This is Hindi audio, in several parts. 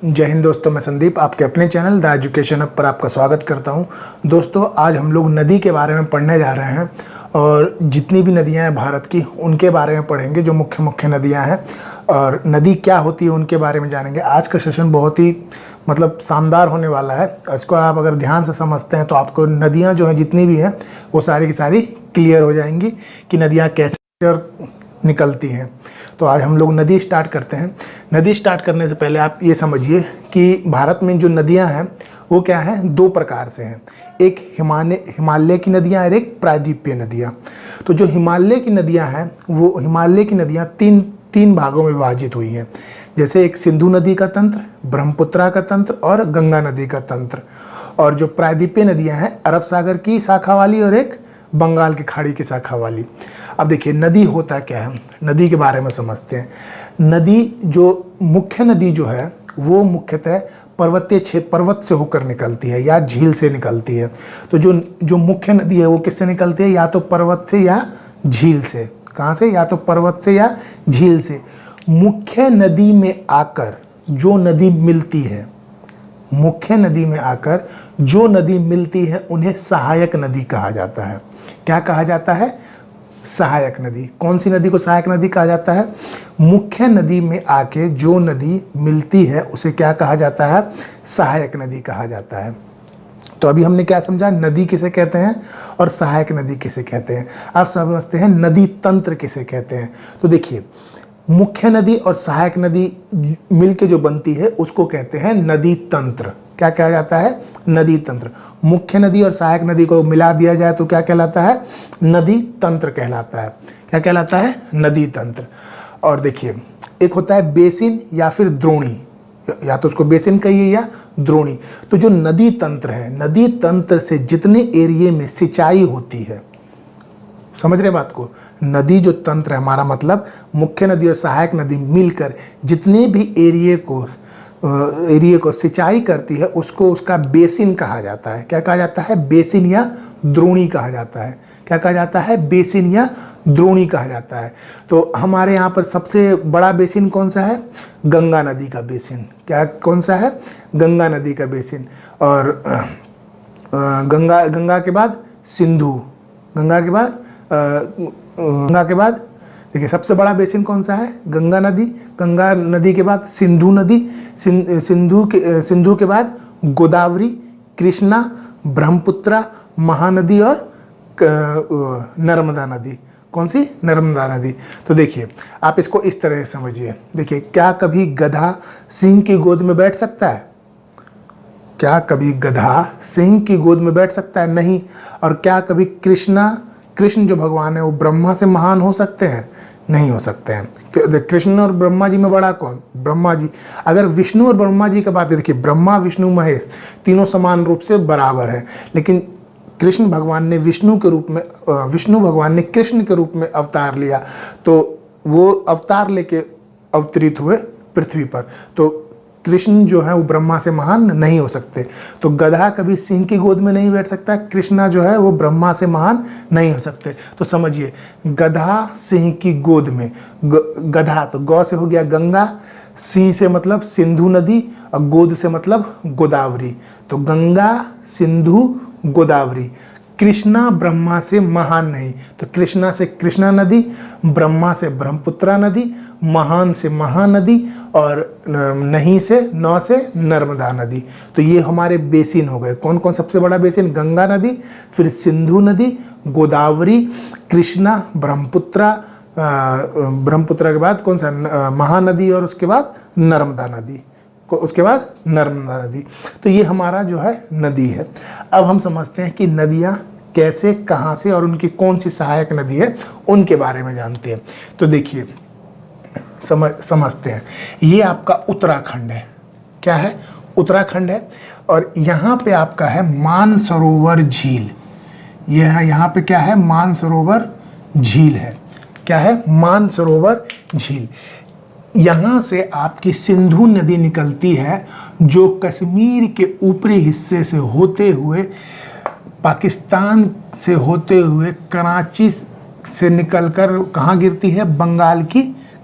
जय हिंद दोस्तों, मैं संदीप आपके अपने चैनल द एजुकेशन हब पर आपका स्वागत करता हूं। दोस्तों, आज हम लोग नदी के बारे में पढ़ने जा रहे हैं और जितनी भी नदियां हैं भारत की उनके बारे में पढ़ेंगे, जो मुख्य मुख्य नदियां हैं और नदी क्या होती है उनके बारे में जानेंगे। आज का सेशन बहुत ही शानदार होने वाला है। इसको आप अगर ध्यान से समझते हैं तो आपको नदियाँ जो हैं जितनी भी हैं वो सारी की सारी क्लियर हो जाएंगी कि नदियाँ कैसे और निकलती हैं। तो आज हम लोग नदी स्टार्ट करते हैं। नदी स्टार्ट करने से पहले आप ये समझिए कि भारत में जो नदियां हैं वो क्या है, दो प्रकार से हैं। एक हिमालय की नदियां और एक प्रायद्वीपीय नदियां। तो जो हिमालय की नदियां हैं वो हिमालय की नदियां तीन भागों में विभाजित हुई हैं। जैसे एक सिंधु नदी का तंत्र, ब्रह्मपुत्रा का तंत्र और गंगा नदी का तंत्र। और जो प्रायद्वीपीय नदियाँ हैं, अरब सागर की शाखा वाली और एक बंगाल की खाड़ी की शाखा वाली। अब देखिए नदी होता क्या है, नदी के बारे में समझते हैं। नदी जो मुख्य नदी जो है वो मुख्यतः पर्वतीय क्षेत्र, पर्वत से होकर निकलती है या झील से निकलती है। तो जो मुख्य नदी है वो किससे निकलती है, या तो पर्वत से या झील से। कहाँ से? या तो पर्वत से या झील से। मुख्य नदी में आकर जो नदी मिलती है, मुख्य नदी में आकर जो नदी मिलती है उन्हें सहायक नदी कहा जाता है। क्या कहा जाता है? सहायक नदी। कौन सी नदी को सहायक नदी कहा जाता है? मुख्य नदी में आके जो नदी मिलती है उसे क्या कहा जाता है? सहायक नदी कहा जाता है। तो अभी हमने क्या समझा, नदी किसे कहते हैं और सहायक नदी किसे कहते हैं। आप समझते हैं नदी तंत्र किसे कहते हैं। तो देखिए, मुख्य नदी और सहायक नदी मिलके जो बनती है उसको कहते हैं नदी तंत्र। क्या कहा जाता है? नदी तंत्र। मुख्य नदी और सहायक नदी को मिला दिया जाए तो क्या कहलाता है? नदी तंत्र कहलाता है। क्या कहलाता है? नदी तंत्र। और देखिए, एक होता है बेसिन या फिर द्रोणी, या तो उसको बेसिन कहिए या द्रोणी। तो जो नदी तंत्र है, नदी तंत्र से जितने एरिया में सिंचाई होती है, समझ रहे बात को? नदी जो तंत्र है, हमारा मतलब मुख्य नदी और सहायक नदी मिलकर जितने भी एरिया को सिंचाई करती है उसको उसका बेसिन कहा जाता है। क्या कहा जाता है? बेसिन या द्रोणी कहा जाता है। क्या कहा जाता है? बेसिन या द्रोणी कहा जाता है। तो हमारे यहाँ पर सबसे बड़ा बेसिन कौन सा है? गंगा नदी का बेसिन। क्या कौन सा है? गंगा नदी का बेसिन। और गंगा के बाद सिंधु, गंगा के बाद देखिए सबसे बड़ा बेसिन कौन सा है? गंगा नदी। गंगा नदी के बाद सिंधु नदी। सिंधु के बाद गोदावरी, कृष्णा, ब्रह्मपुत्रा, महानदी और नर्मदा नदी। कौन सी? नर्मदा नदी। तो देखिए, आप इसको इस तरह से समझिए। देखिए, क्या कभी गधा सिंह की गोद में बैठ सकता है? क्या कभी गधा सिंह की गोद में बैठ सकता है? नहीं। और क्या कभी कृष्ण जो भगवान है वो ब्रह्मा से महान हो सकते हैं? नहीं हो सकते हैं। कृष्ण और ब्रह्मा जी में बड़ा कौन? ब्रह्मा जी। अगर विष्णु और ब्रह्मा जी का बात है, देखिए ब्रह्मा विष्णु महेश तीनों समान रूप से बराबर है, लेकिन कृष्ण भगवान ने विष्णु भगवान ने कृष्ण के रूप में अवतार लिया, तो वो अवतार लेके अवतरित हुए पृथ्वी पर। तो कृष्ण जो है वो ब्रह्मा से महान नहीं हो सकते। तो गधा कभी सिंह की गोद में नहीं बैठ सकता, कृष्णा जो है वो ब्रह्मा से महान नहीं हो सकते। तो समझिए, गधा सिंह की गोद में, गधा तो गौ से हो गया गंगा, सिंह से मतलब सिंधु नदी और गोद से मतलब गोदावरी। तो गंगा, सिंधु, गोदावरी। कृष्णा ब्रह्मा से महान नहीं, तो कृष्णा से कृष्णा नदी, ब्रह्मा से ब्रह्मपुत्रा नदी, महान से महानदी और नहीं से नौ से नर्मदा नदी। तो ये हमारे बेसिन हो गए। कौन कौन सबसे बड़ा बेसिन? गंगा नदी, फिर सिंधु नदी, गोदावरी, कृष्णा, ब्रह्मपुत्रा, ब्रह्मपुत्रा के बाद कौन सा? महानदी, और उसके बाद नर्मदा नदी, उसके बाद नर्मदा नदी। तो ये हमारा जो है नदी है। अब हम समझते हैं कि नदियाँ कैसे, कहाँ से और उनकी कौन सी सहायक नदी है उनके बारे में जानते हैं। तो देखिए, समझते हैं। ये आपका उत्तराखंड है। क्या है? उत्तराखंड है। और यहाँ पे आपका है मानसरोवर झील। ये है, यहाँ पे क्या है? मानसरोवर झील है। क्या है? मानसरोवर झील। यहाँ से आपकी सिंधु नदी निकलती है, जो कश्मीर के ऊपरी हिस्से से होते हुए, पाकिस्तान से होते हुए, कराची से निकलकर कहाँ गिरती है? बंगाल की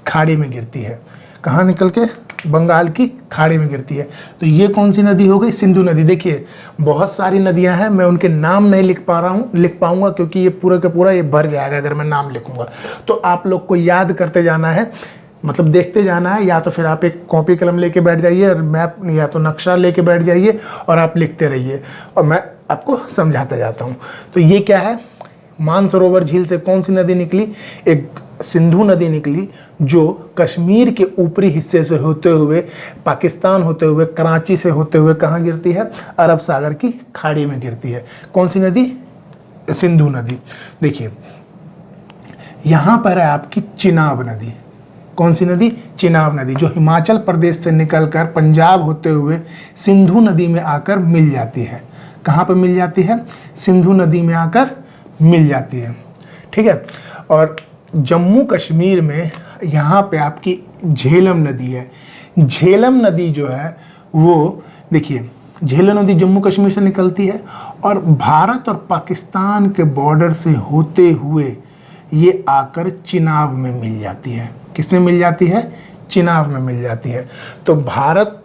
खाड़ी में गिरती है। कहाँ निकल के? बंगाल की खाड़ी में गिरती है। तो ये कौन सी नदी हो गई? सिंधु नदी। देखिए बहुत सारी नदियां हैं, मैं उनके नाम नहीं लिख पाऊंगा क्योंकि ये पूरा का पूरा ये भर जाएगा अगर मैं नाम लिखूंगा। तो आप लोग को याद करते जाना है, मतलब देखते जाना है, या तो फिर आप एक कॉपी कलम लेके बैठ जाइए और मैप या तो नक्शा लेके बैठ जाइए और आप लिखते रहिए और मैं आपको समझाता जाता हूँ। तो ये क्या है, मानसरोवर झील से कौन सी नदी निकली? एक सिंधु नदी निकली जो कश्मीर के ऊपरी हिस्से से होते हुए, पाकिस्तान होते हुए, कराची से होते हुए कहाँ गिरती है? अरब सागर की खाड़ी में गिरती है। कौन सी नदी? सिंधु नदी। देखिए यहाँ पर है आपकी चिनाब नदी। कौन सी नदी? चिनाब नदी, जो हिमाचल प्रदेश से निकलकर पंजाब होते हुए सिंधु नदी में आकर मिल जाती है। कहाँ पर मिल जाती है? सिंधु नदी में आकर मिल जाती है। ठीक है। और जम्मू कश्मीर में यहाँ पे आपकी झेलम नदी है। झेलम नदी जो है वो, देखिए झेलम नदी जम्मू कश्मीर से निकलती है और भारत और पाकिस्तान के बॉर्डर से होते हुए ये आकर चिनाब में मिल जाती है। किसमें मिल जाती है? चिनाब में मिल जाती है। तो भारत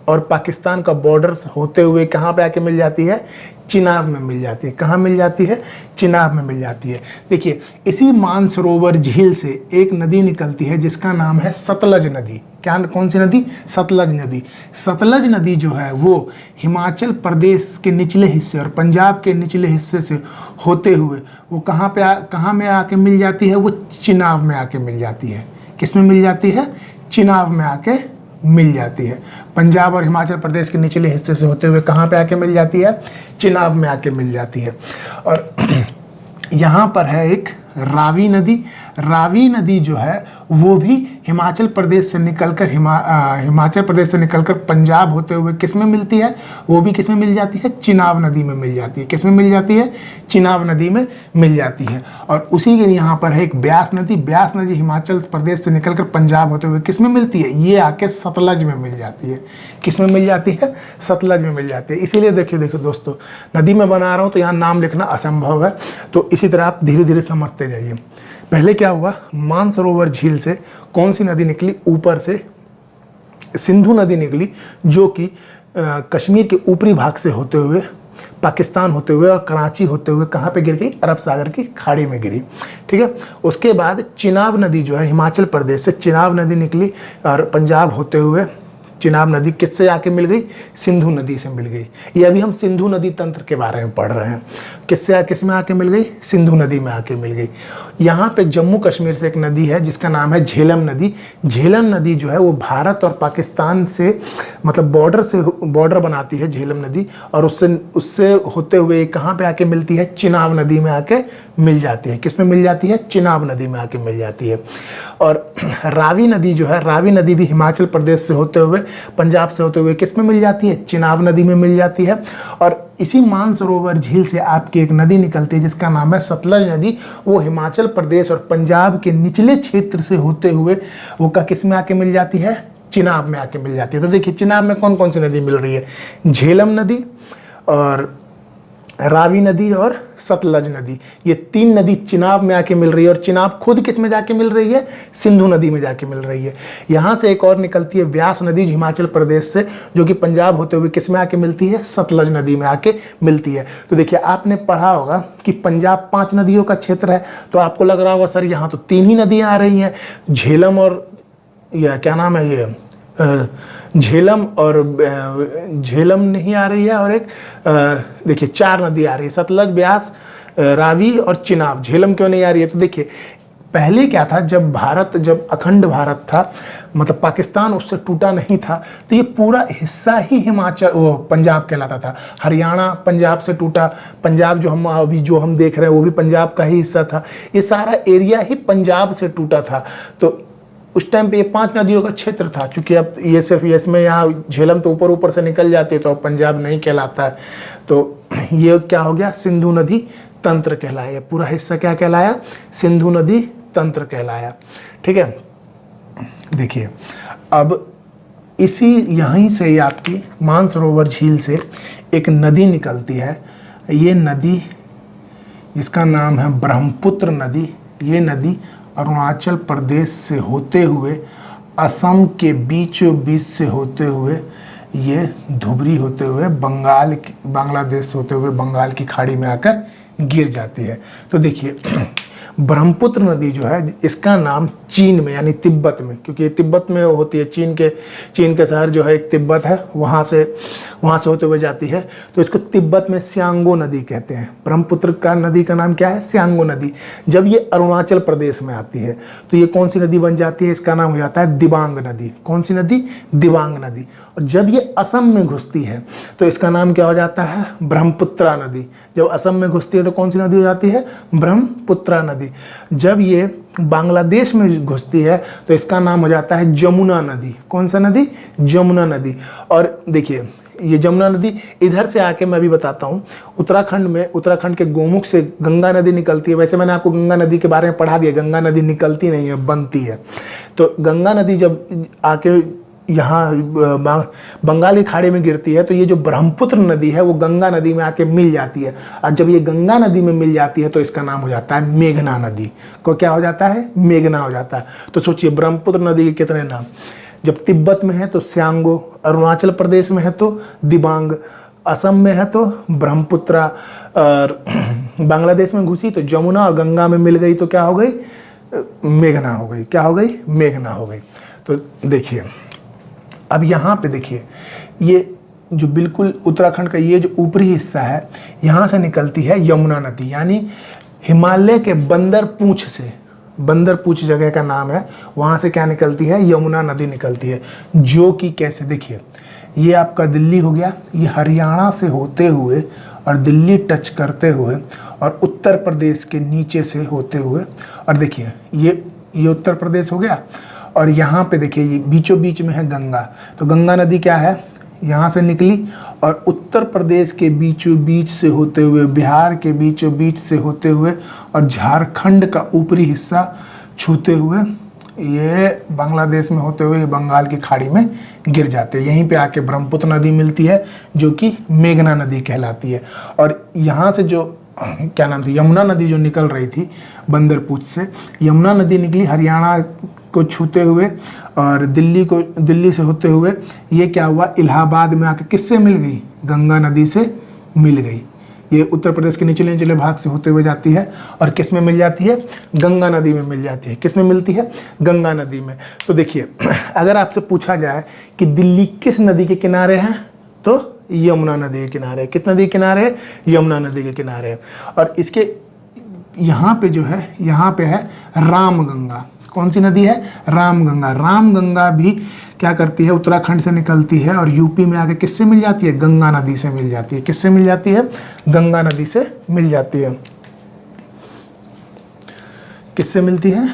और पाकिस्तान का बॉर्डर होते हुए कहाँ पे आके मिल जाती है? चिनाब में मिल जाती है। कहाँ मिल जाती है? चिनाब में मिल जाती है। देखिए इसी मानसरोवर झील से एक नदी निकलती है जिसका नाम है सतलज नदी। क्या, कौन सी नदी? सतलज नदी। सतलज नदी जो है वो हिमाचल प्रदेश के निचले हिस्से और पंजाब के निचले हिस्से से होते हुए वो कहाँ में आके मिल जाती है? वो चिनाब में आके मिल जाती है। किस में मिल जाती है? चिनाब में आके मिल जाती है। पंजाब और हिमाचल प्रदेश के निचले हिस्से से होते हुए कहाँ पे आके मिल जाती है? चिनाब में आके मिल जाती है। और यहाँ पर है एक रावी नदी। रावी नदी जो है वो भी हिमाचल प्रदेश से निकलकर पंजाब होते हुए किस में मिलती है? वो भी किस में मिल जाती है? चिनाब नदी में मिल जाती है। किस में मिल जाती है? चिनाब नदी में मिल जाती है। और उसी के यहाँ पर है एक ब्यास नदी। ब्यास नदी हिमाचल प्रदेश से निकलकर पंजाब होते हुए किस में मिलती है? ये आके सतलज में मिल जाती है। किस में मिल जाती है? सतलज में मिल जाती है। इसीलिए देखिए दोस्तों, नदी में बना रहा हूँ तो यहाँ नाम लिखना असंभव है, तो इसी तरह आप धीरे धीरे समझते जाइए। पहले क्या हुआ? मानसरोवर झील से कौन सी नदी निकली? ऊपर से सिंधु नदी निकली जो कि कश्मीर के ऊपरी भाग से होते हुए, पाकिस्तान होते हुए और कराची होते हुए कहाँ पे गिर गई? अरब सागर की खाड़ी में गिरी। ठीक है। उसके बाद चिनाब नदी जो है हिमाचल प्रदेश से चिनाब नदी निकली और पंजाब होते हुए चिनाब नदी किससे आके मिल गई? सिंधु नदी से मिल गई। ये अभी हम सिंधु नदी तंत्र के बारे में पढ़ रहे हैं। किस में आके मिल गई? सिंधु नदी में आके मिल गई। यहाँ पे जम्मू कश्मीर से एक नदी है जिसका नाम है झेलम नदी। झेलम नदी जो है वो भारत और पाकिस्तान से मतलब बॉर्डर बनाती है झेलम नदी, और उससे होते हुए कहाँ पे आके मिलती है? चिनाब नदी में आके मिल जाती है। किस में मिल जाती है? चिनाब नदी में आके मिल जाती है। और रावी नदी जो है, रावी नदी भी हिमाचल प्रदेश से होते हुए, पंजाब से होते हुए किस में मिल जाती है? चिनाब नदी में मिल जाती है। और इसी मानसरोवर झील से आपकी एक नदी निकलती है जिसका नाम है सतलज नदी। वो हिमाचल प्रदेश और पंजाब के निचले क्षेत्र से होते हुए वो किस में आके मिल जाती है? चिनाब में आके मिल जाती है। तो देखिए चिनाब में कौन कौन सी नदी मिल रही है? झेलम नदी और रावी नदी और सतलज नदी। ये तीन नदी चिनाब में आके मिल रही है। और चिनाब खुद किस में जाके मिल रही है? सिंधु नदी में जाके मिल रही है। यहाँ से एक और निकलती है व्यास नदी हिमाचल प्रदेश से, जो कि पंजाब होते हुए किस में आके मिलती है? सतलज नदी में आके मिलती है। तो देखिए आपने पढ़ा होगा कि पंजाब 5 नदियों का क्षेत्र है, तो आपको लग रहा होगा सर यहाँ तो 3 ही नदियाँ आ रही हैं, झेलम और या क्या नाम है ये झेलम और झेलम नहीं आ रही है, और एक देखिए 4 नदी आ रही है, सतलज, ब्यास, रावी और चिनाब। झेलम क्यों नहीं आ रही है? तो देखिए पहले क्या था, जब अखंड भारत था, मतलब पाकिस्तान उससे टूटा नहीं था, तो ये पूरा हिस्सा ही पंजाब कहलाता था। हरियाणा पंजाब से टूटा, पंजाब जो हम देख रहे हैं वो भी पंजाब का ही हिस्सा था। ये सारा एरिया ही पंजाब से टूटा था। तो उस टाइम पे ये 5 नदियों का क्षेत्र था। चूँकि अब ये सिर्फ इसमें यहाँ झेलम तो ऊपर से निकल जाती है, तो अब पंजाब नहीं कहलाता है। तो ये क्या हो गया? सिंधु नदी तंत्र कहलाया। पूरा हिस्सा क्या कहलाया? सिंधु नदी तंत्र कहलाया। ठीक है। देखिए अब यहीं से ही आपकी मानसरोवर झील से एक नदी निकलती है। ये नदी, इसका नाम है ब्रह्मपुत्र नदी। ये नदी अरुणाचल प्रदेश से होते हुए असम के बीचों बीच से होते हुए ये धुबरी होते हुए बांग्लादेश होते हुए बंगाल की खाड़ी में आकर गिर जाती है। तो देखिए ब्रह्मपुत्र नदी जो है इसका नाम चीन में यानी तिब्बत में, क्योंकि ये तिब्बत में होती है, चीन के शहर जो है एक तिब्बत है, वहाँ से होते हुए जाती है, तो इसको तिब्बत में स्यांगो नदी कहते हैं। ब्रह्मपुत्र का नदी का नाम क्या है? स्यांगो नदी। जब ये अरुणाचल प्रदेश में आती है तो ये कौन सी नदी बन जाती है? इसका नाम हो जाता है दिबांग नदी। कौन सी नदी? दिबांग नदी। और जब ये असम में घुसती है तो इसका नाम क्या हो जाता है? ब्रह्मपुत्रा नदी। जब असम में घुसती है तो कौन सी नदी हो जाती है? ब्रह्मपुत्रा नदी। जब ये बांग्लादेश में घुसती है तो इसका नाम हो जाता है जमुना नदी। कौन सा नदी? जमुना नदी। और देखिए ये जमुना नदी इधर से आके मैं अभी बताता हूँ, उत्तराखंड के गोमुख से गंगा नदी निकलती है। वैसे मैंने आपको गंगा नदी के बारे में पढ़ा दिया, गंगा नदी निकलती नहीं है, बनती है। तो गंगा नदी जब आके यहाँ बंगाल की खाड़ी में गिरती है तो ये जो ब्रह्मपुत्र नदी है वो गंगा नदी में आके मिल जाती है। और जब ये गंगा नदी में मिल जाती है तो इसका नाम हो जाता है मेघना नदी। को क्या हो जाता है? मेघना हो जाता है। तो सोचिए ब्रह्मपुत्र नदी के कितने नाम। जब तिब्बत में है तो स्यांगो, अरुणाचल प्रदेश में है तो दिबांग, असम में है तो ब्रह्मपुत्रा, और बांग्लादेश में घुसी तो जमुना, और गंगा में मिल गई तो क्या हो गई? मेघना हो गई। क्या हो गई? मेघना हो गई। तो देखिए अब यहाँ पे देखिए ये जो बिल्कुल उत्तराखंड का ये जो ऊपरी हिस्सा है, यहाँ से निकलती है यमुना नदी, यानी हिमालय के बंदर पूंछ से, बंदर पूंछ जगह का नाम है, वहाँ से क्या निकलती है? यमुना नदी निकलती है। जो कि कैसे, देखिए ये आपका दिल्ली हो गया, ये हरियाणा से होते हुए और दिल्ली टच करते हुए और उत्तर प्रदेश के नीचे से होते हुए, और देखिए ये उत्तर प्रदेश हो गया, और यहाँ पे देखिए ये बीचों बीच में है गंगा। तो गंगा नदी क्या है? यहाँ से निकली और उत्तर प्रदेश के बीचों बीच से होते हुए, बिहार के बीचों बीच से होते हुए और झारखंड का ऊपरी हिस्सा छूते हुए ये बांग्लादेश में होते हुए ये बंगाल की खाड़ी में गिर जाते हैं। यहीं पे आके ब्रह्मपुत्र नदी मिलती है जो कि मेघना नदी कहलाती है। और यहाँ से जो क्या नाम थी, यमुना नदी जो निकल रही थी बंदरपूछ से, यमुना नदी निकली हरियाणा को छूते हुए और दिल्ली से होते हुए, ये क्या हुआ? इलाहाबाद में आके किससे मिल गई? गंगा नदी से मिल गई। ये उत्तर प्रदेश के निचले भाग से होते हुए जाती है और किस में मिल जाती है? गंगा नदी में मिल जाती है। किस में मिलती है? गंगा नदी में। तो देखिए अगर आपसे पूछा जाए कि दिल्ली किस नदी के किनारे है तो यमुना नदी के किनारे। किस नदी के किनारे है? यमुना नदी के किनारे है। और इसके यहाँ पे जो है, यहाँ पे है रामगंगा। कौन सी नदी है? रामगंगा। रामगंगा भी क्या करती है? उत्तराखंड से निकलती है और यूपी में आके किससे मिल जाती है? गंगा नदी से मिल जाती है। किससे मिल जाती है? गंगा नदी से मिल जाती है। किससे मिलती है?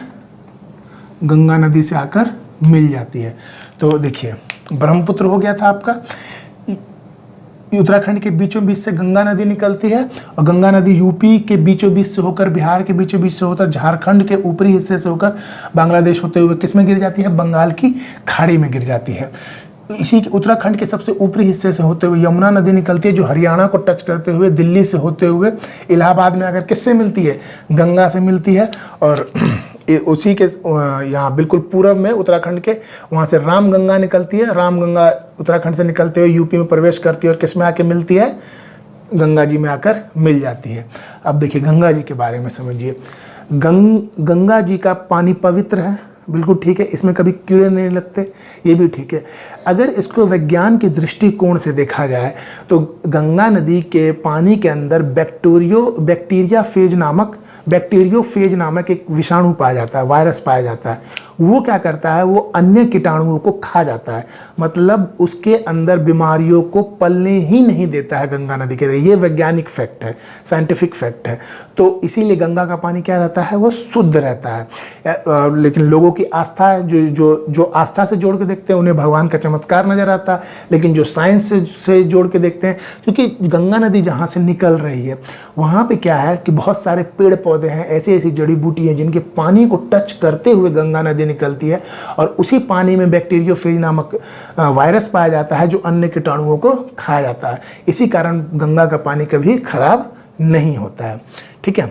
गंगा नदी से आकर मिल जाती है। तो देखिए ब्रह्मपुत्र हो गया था आपका, उत्तराखंड के बीचों बीच से गंगा नदी निकलती है और गंगा नदी यूपी के बीचों बीच से होकर, बिहार के बीचों बीच से होकर, झारखंड के ऊपरी हिस्से से होकर बांग्लादेश होते हुए किस में गिर जाती है? बंगाल की खाड़ी में गिर जाती है। इसी के उत्तराखंड के सबसे ऊपरी हिस्से से होते हुए यमुना नदी निकलती है जो हरियाणा को टच करते हुए दिल्ली से होते हुए इलाहाबाद में आकर किससे मिलती है? गंगा से मिलती है। और उसी के यहाँ बिल्कुल पूर्व में उत्तराखंड के वहाँ से रामगंगा निकलती है। रामगंगा उत्तराखंड से निकलते हुए यूपी में प्रवेश करती है और किस में आके मिलती है? गंगा जी में आकर मिल जाती है। अब देखिए गंगा जी के बारे में समझिए। गंगा जी का पानी पवित्र है, बिल्कुल ठीक है, इसमें कभी कीड़े नहीं लगते, ये भी ठीक है। अगर इसको विज्ञान की दृष्टिकोण से देखा जाए तो गंगा नदी के पानी के अंदर बैक्टीरियोफेज नामक एक विषाणु पाया जाता है, वायरस पाया जाता है। वो क्या करता है? वो अन्य कीटाणुओं को खा जाता है, मतलब उसके अंदर बीमारियों को पलने ही नहीं देता है गंगा नदी के। ये वैज्ञानिक फैक्ट है, साइंटिफिक फैक्ट है। तो इसीलिए गंगा का पानी क्या रहता है? वो शुद्ध रहता है। लेकिन लोगों की आस्था है, जो आस्था से जोड़ के देखते हैं उन्हें भगवान का चमत्कार नजर आता है, लेकिन जो साइंस से जोड़ के देखते हैं, क्योंकि गंगा नदी जहाँ से निकल रही है वहाँ पे क्या है कि बहुत सारे पेड़ पौधे हैं, ऐसी जड़ी बूटी हैं जिनके पानी को टच करते हुए गंगा नदी निकलती है और उसी पानी में बैक्टीरियोफेज नामक वायरस पाया जाता है जो अन्य कीटाणुओं को खाया जाता है। इसी कारण गंगा का पानी कभी खराब नहीं होता है। ठीक है,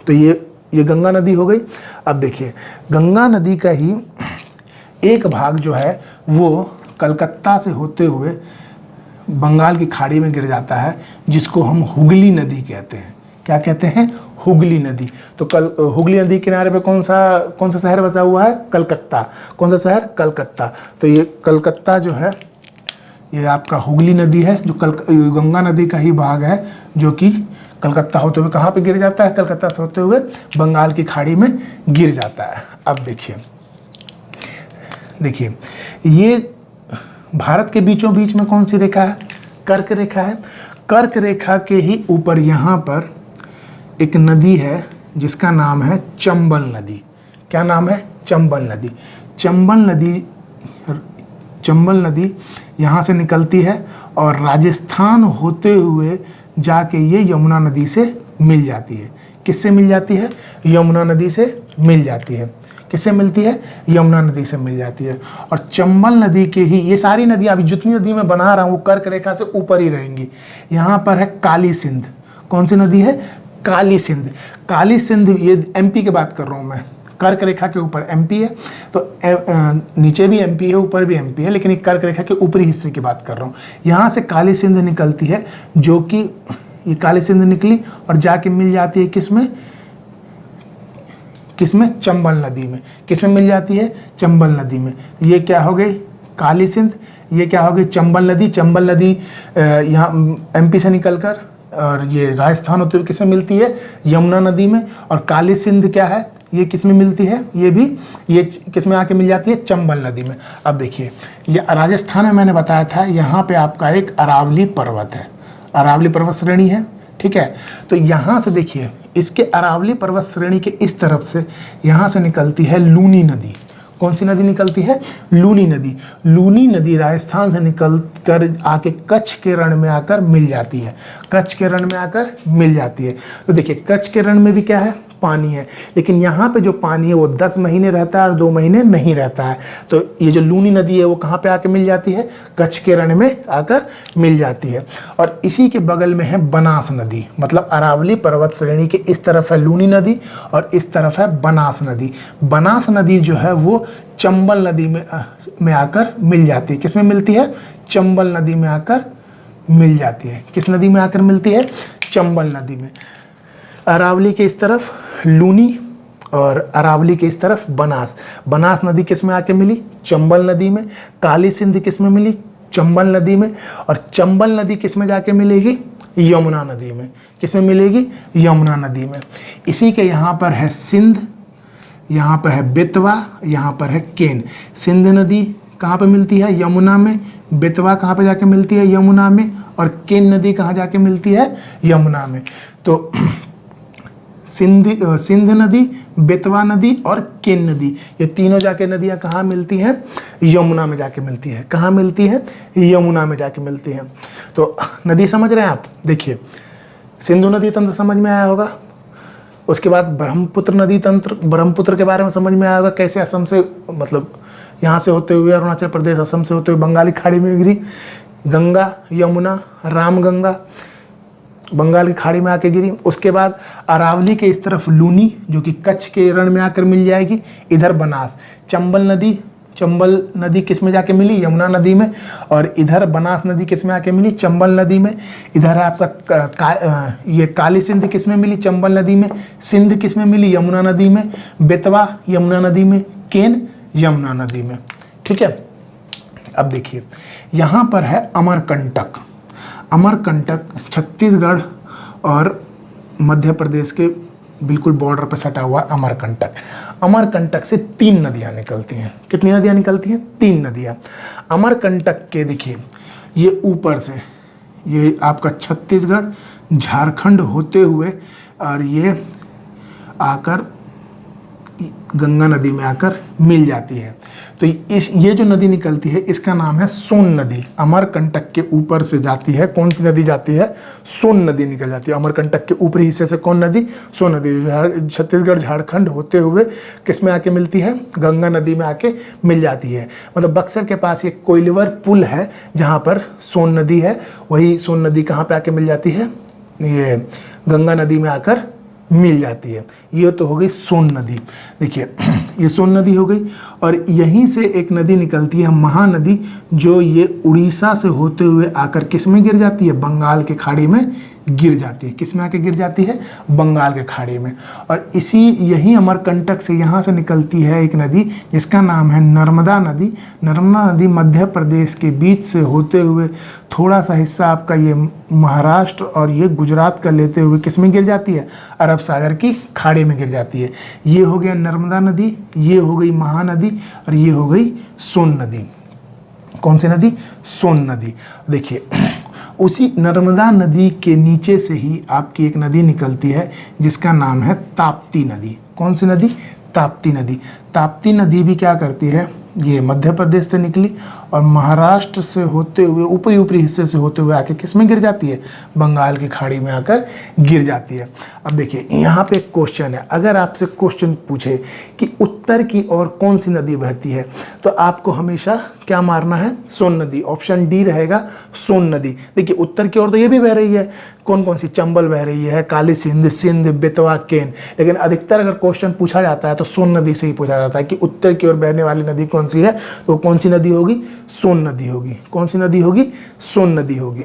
तो ये गंगा नदी हो गई। अब देखिए गंगा नदी का ही एक भाग जो है वो कलकत्ता से होते हुए बंगाल की खाड़ी में गिर जाता है, जिसको हम हुगली नदी कहते हैं। क्या कहते हैं? हुगली नदी। तो हुगली नदी किनारे पे कौन सा शहर बसा हुआ है? कलकत्ता। कौन सा शहर? कलकत्ता। तो ये कलकत्ता जो है ये आपका हुगली नदी है, जो गंगा नदी का ही भाग है, जो कि कलकत्ता होते हुए कहाँ पे गिर जाता है? कलकत्ता से होते हुए बंगाल की खाड़ी में गिर जाता है। अब देखिए ये भारत के बीचों बीच में कौन सी रेखा है? कर्क रेखा है। कर्क रेखा के ही ऊपर यहाँ पर एक नदी है जिसका नाम है चंबल नदी। क्या नाम है? चंबल नदी। चंबल नदी यहाँ से निकलती है और राजस्थान होते हुए जाके ये यमुना नदी से मिल जाती है। किससे मिल जाती है? यमुना नदी से मिल जाती है। किससे मिलती है? यमुना नदी से मिल जाती है। और चंबल नदी के ही ये सारी नदियाँ अभी जितनी नदी मैं बना रहा हूँ वो कर्क रेखा से ऊपर ही रहेंगी। यहाँ पर है काली सिंध। कौन सी नदी है? काली सिंध। काली सिंध ये एमपी की बात कर रहा हूँ मैं। कर्क रेखा के ऊपर एमपी है, तो नीचे भी एमपी है, ऊपर भी एमपी है, लेकिन एक कर्क रेखा के ऊपरी हिस्से की बात कर रहा हूँ। यहाँ से काली सिंध निकलती है, जो कि ये काली सिंध निकली और जाके मिल जाती है किसमें? चंबल नदी में। किसमें मिल जाती है? चंबल नदी में। ये क्या हो गई? काली सिंध। ये क्या हो गई? चंबल नदी। चंबल नदी यहाँ एमपी से निकलकर और ये राजस्थान होते हुए किसमें मिलती है? यमुना नदी में। और काली सिंध क्या है? ये किसमें मिलती है? ये किसमें आके मिल जाती है? चंबल नदी में। अब देखिए ये राजस्थान में मैंने बताया था, यहाँ पे आपका एक अरावली पर्वत है, अरावली पर्वत श्रेणी है। ठीक है, तो यहाँ से देखिए इसके अरावली पर्वत श्रेणी के इस तरफ से यहाँ से निकलती है लूनी नदी। कौन सी नदी निकलती है? लूनी नदी। लूनी नदी राजस्थान से निकल कर आके कच्छ के रण में आकर मिल जाती है। कच्छ के रण में आकर मिल जाती है। तो देखिए कच्छ के रण में भी क्या है? पानी है, लेकिन यहाँ पे जो पानी है वो 10 महीने रहता है और 2 महीने नहीं रहता है। तो ये जो लूनी नदी है वो कहाँ पे आके मिल जाती है? कच्छ के रण में आकर मिल जाती है। और इसी के बगल में है बनास नदी, मतलब अरावली पर्वत श्रेणी के इस तरफ है लूनी नदी और इस तरफ है बनास नदी। बनास नदी जो है वो चंबल नदी में आकर मिल जाती है। किसमें मिलती है? चंबल नदी में आकर मिल जाती है। किस नदी में आकर मिलती है? चंबल नदी में। अरावली के इस तरफ लूनी और अरावली के इस तरफ बनास। बनास नदी किस में आके मिली? चंबल नदी में। काली सिंध किस में मिली? चंबल नदी में। और चंबल नदी किस में जाके मिलेगी? यमुना नदी में। किस में मिलेगी? यमुना नदी में। इसी के यहाँ पर है सिंध, यहाँ पर है बेतवा, यहाँ पर है केन। सिंध नदी कहाँ पे मिलती है? यमुना में। बेतवा कहाँ पे जाके मिलती है? यमुना में। और केन नदी कहाँ जाके मिलती है? यमुना में। तो सिंध नदी, बेतवा नदी और केन नदी, ये तीनों जाके नदियाँ कहाँ मिलती हैं? यमुना में जाके मिलती है। कहाँ मिलती है? यमुना में जाके मिलती हैं। तो नदी समझ रहे हैं आप? देखिए सिंधु नदी तंत्र समझ में आया होगा। उसके बाद ब्रह्मपुत्र नदी तंत्र, ब्रह्मपुत्र के बारे में समझ में आया होगा, कैसे असम से, मतलब यहाँ से होते हुए अरुणाचल प्रदेश, असम से होते हुए बंगाली खाड़ी में गिरी। गंगा, यमुना, रामगंगा बंगाल की खाड़ी में आके गिरी। उसके बाद अरावली के इस तरफ लूनी, जो कि कच्छ के रण में आकर मिल जाएगी। इधर बनास। चंबल नदी किस में जाके मिली? यमुना नदी में। और इधर बनास नदी किस में आके मिली? चंबल नदी में। इधर है आपका ये काली सिंध किस में मिली? चंबल नदी में। सिंध किस में मिली? यमुना नदी में। बेतवा यमुना नदी में। केन यमुना नदी में। ठीक है, अब देखिए यहाँ पर है अमरकंटक। अमरकंटक छत्तीसगढ़ और मध्य प्रदेश के बिल्कुल बॉर्डर पर सटा हुआ अमरकंटक। अमरकंटक से 3 नदियाँ निकलती हैं। कितनी नदियाँ निकलती हैं? 3 नदियाँ। अमरकंटक के देखिए ये ऊपर से ये आपका छत्तीसगढ़ झारखंड होते हुए और ये आकर गंगा नदी में आकर मिल जाती है। तो ये जो नदी निकलती है इसका नाम है सोन नदी। अमरकंटक के ऊपर से जाती है। कौन सी नदी जाती है? सोन नदी निकल जाती है। अमरकंटक के ऊपरी हिस्से से कौन नदी? सोन नदी, जो छत्तीसगढ़ झारखंड होते हुए किस में आके मिलती है? गंगा नदी में आके मिल जाती है। मतलब बक्सर के पास एक कोइलवर पुल है जहाँ पर सोन नदी है, वही सोन नदी कहाँ पे आके मिल जाती है? ये गंगा नदी में आकर मिल जाती है। ये तो हो गई सोन नदी। देखिए ये सोन नदी हो गई। और यहीं से एक नदी निकलती है महानदी, जो ये उड़ीसा से होते हुए आकर किस में गिर जाती है, बंगाल के खाड़ी में गिर जाती है। किस में आके गिर जाती है, बंगाल के खाड़ी में। और इसी यही अमरकंटक से यहाँ से निकलती है एक नदी जिसका नाम है नर्मदा नदी। नर्मदा नदी मध्य प्रदेश के बीच से होते हुए थोड़ा सा हिस्सा आपका ये महाराष्ट्र और ये गुजरात का लेते हुए किस में गिर जाती है, अरब सागर की खाड़ी में गिर जाती है। ये हो गया नर्मदा नदी, ये हो गई महानदी और ये हो गई सोन नदी। कौन सी नदी, सोन नदी। देखिए उसी नर्मदा नदी के नीचे से ही आपकी एक नदी निकलती है जिसका नाम है ताप्ती नदी। कौन सी नदी, ताप्ती नदी। ताप्ती नदी भी क्या करती है, ये मध्य प्रदेश से निकली और महाराष्ट्र से होते हुए ऊपरी ऊपरी हिस्से से होते हुए आके किस में गिर जाती है, बंगाल की खाड़ी में आकर गिर जाती है। अब देखिए यहाँ पे एक क्वेश्चन है, अगर आपसे क्वेश्चन पूछे कि उत्तर की ओर कौन सी नदी बहती है तो आपको हमेशा क्या मारना है, सोन नदी। ऑप्शन डी रहेगा सोन नदी। देखिए उत्तर की ओर तो ये भी बह रही है, कौन कौन सी, चंबल बह रही है, काली सिंध, सिंध, बेतवा, केन, लेकिन अधिकतर अगर क्वेश्चन पूछा जाता है तो सोन नदी से ही पूछा जाता है कि उत्तर की ओर बहने वाली नदी कौन सी है, तो कौन सी नदी होगी, सोन नदी होगी। कौन सी नदी होगी, सोन नदी होगी।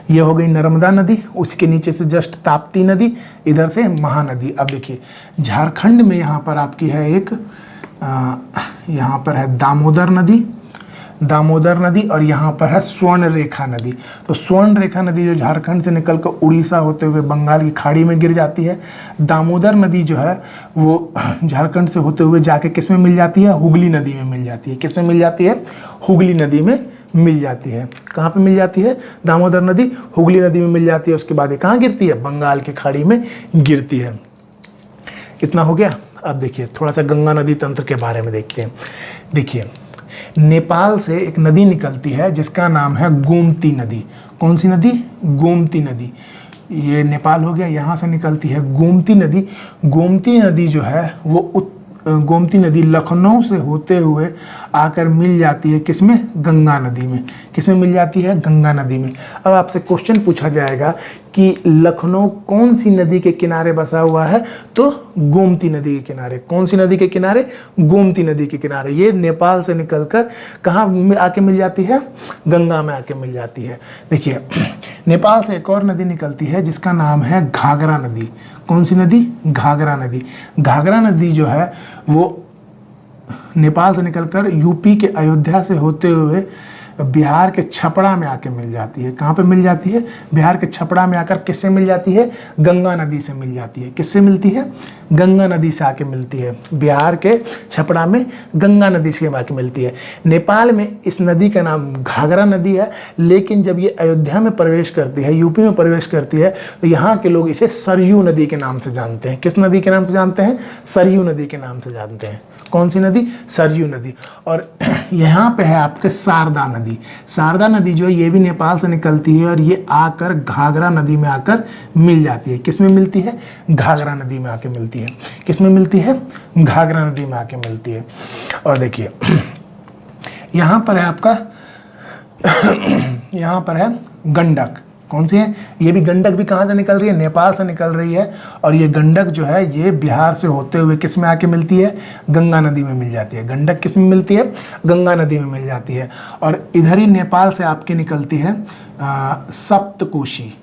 ये हो गई नर्मदा नदी, उसके नीचे से जस्ट ताप्ती नदी, इधर से महानदी। अब देखिए झारखंड में यहाँ पर आपकी है एक यहाँ पर है दामोदर नदी, दामोदर नदी, और यहाँ पर है स्वर्ण रेखा नदी। तो स्वर्ण रेखा नदी जो झारखंड से निकलकर उड़ीसा होते हुए बंगाल की खाड़ी में गिर जाती है। दामोदर नदी जो है वो झारखंड से होते हुए जाके किस में मिल जाती है, हुगली नदी में मिल जाती है। किस में मिल जाती है, हुगली नदी में मिल जाती है। कहाँ पे मिल जाती है, दामोदर नदी हुगली नदी में मिल जाती है। उसके बाद ये कहाँ गिरती है, बंगाल की खाड़ी में गिरती है। इतना हो गया। अब देखिए थोड़ा सा गंगा नदी तंत्र के बारे में देखते हैं। देखिए नेपाल से एक नदी निकलती है जिसका नाम है गोमती नदी। कौन सी नदी, गोमती नदी। ये नेपाल हो गया, यहाँ से निकलती है गोमती नदी। गोमती नदी जो है वो गोमती नदी लखनऊ से होते हुए आकर मिल जाती है किसमें, गंगा नदी में। किसमें मिल जाती है, गंगा नदी में। अब आपसे क्वेश्चन पूछा जाएगा कि लखनऊ कौन सी नदी के किनारे बसा हुआ है, तो गोमती नदी के किनारे। कौन सी नदी के किनारे, गोमती नदी के किनारे। ये नेपाल से निकलकर कहाँ आके मिल जाती है, गंगा में आके मिल जाती है। देखिए नेपाल से एक और नदी निकलती है जिसका नाम है घाघरा नदी। कौन सी नदी, घाघरा नदी। घाघरा नदी जो है वो नेपाल से निकलकर यूपी के अयोध्या से होते हुए बिहार के छपरा में आके मिल जाती है। कहाँ पे मिल जाती है, बिहार के छपरा में आकर किससे मिल जाती है, गंगा नदी से मिल जाती है। किससे मिलती है, गंगा नदी से आके मिलती है। बिहार के छपरा में गंगा नदी से आके मिलती है। नेपाल में इस नदी का नाम घाघरा नदी है, लेकिन जब ये अयोध्या में प्रवेश करती है, यूपी में प्रवेश करती है, तो यहाँ के लोग इसे सरयू नदी के नाम से जानते हैं। किस नदी के नाम से जानते हैं, सरयू नदी के नाम से जानते हैं। कौन सी नदी, सरयू नदी। और यहाँ पे है आपके शारदा नदी। शारदा नदी जो है ये भी नेपाल से निकलती है और ये आकर घाघरा नदी में आकर मिल जाती है। किस में मिलती है, घाघरा नदी में आके मिलती है। किस में मिलती है, घाघरा नदी में आके मिलती है। और देखिए यहाँ पर है आपका यहाँ पर है गंडक। कौन सी है, ये भी गंडक भी कहाँ से निकल रही है, नेपाल से निकल रही है। और ये गंडक जो है ये बिहार से होते हुए किस में आके मिलती है, गंगा नदी में मिल जाती है। गंडक किस में मिलती है, गंगा नदी में मिल जाती है। और इधर ही नेपाल से आपकी निकलती है सप्तकोशी।